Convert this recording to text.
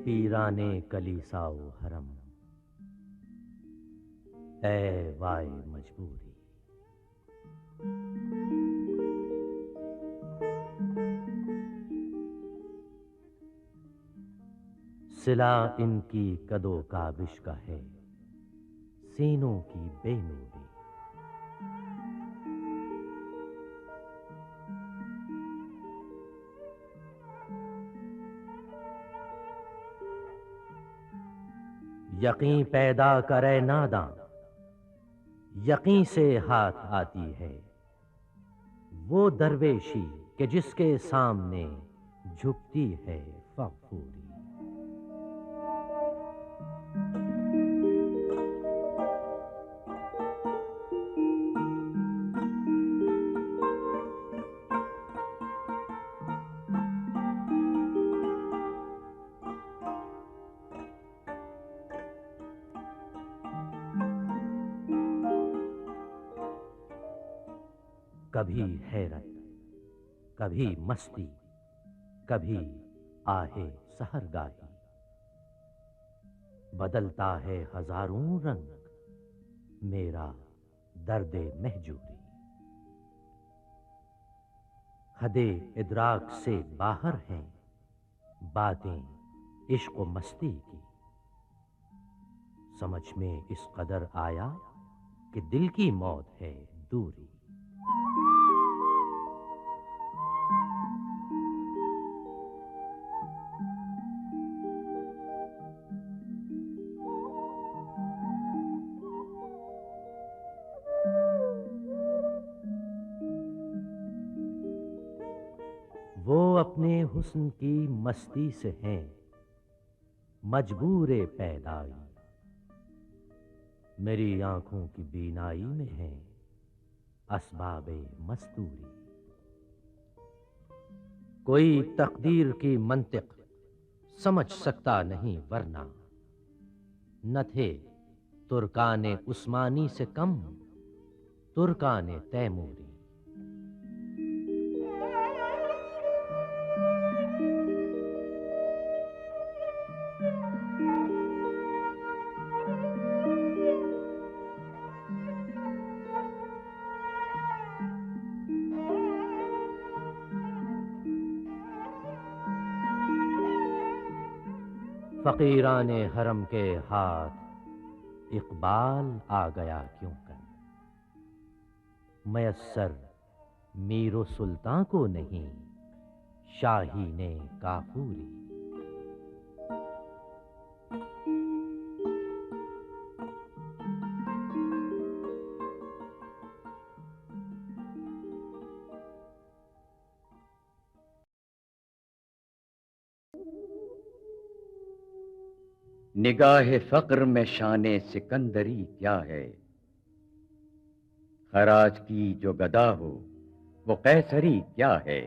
पीराने कलीसाओ हरम, ऐ वाय मजबूरी। सिला इनकी कदो काबिश का है, सीनों की बेनूरी। यकीन पैदा करे नादां, यकीन से हाथ आती है वो दरवेशी कि जिसके सामने झुकती है फगफूरी। कभी हैरत, कभी मस्ती, कभी आहे सहरगाही। बदलता है हजारों रंग मेरा दर्दे महजूरी। हदे इदराक से बाहर हैं बातें इश्क व मस्ती की। समझ में इस कदर आया कि दिल की मौत है दूरी। वो अपने हुस्न की मस्ती से हैं मजबूर पैदाई। मेरी आंखों की बीनाई में है असबाबे मस्तूरी। कोई तकदीर की मंतिक समझ सकता नहीं वरना न थे तुर्काने उस्मानी से कम तुर्काने तैमूरी। फकीराने हरम के हाथ इकबाल आ गया क्यों कर। मयस्सर मीरो सुल्तान को नहीं शाहीने काफूरी। निगाहे फक्र में शाने सिकंदरी क्या है। खराज की जो गदा हो वो कैसरी क्या है।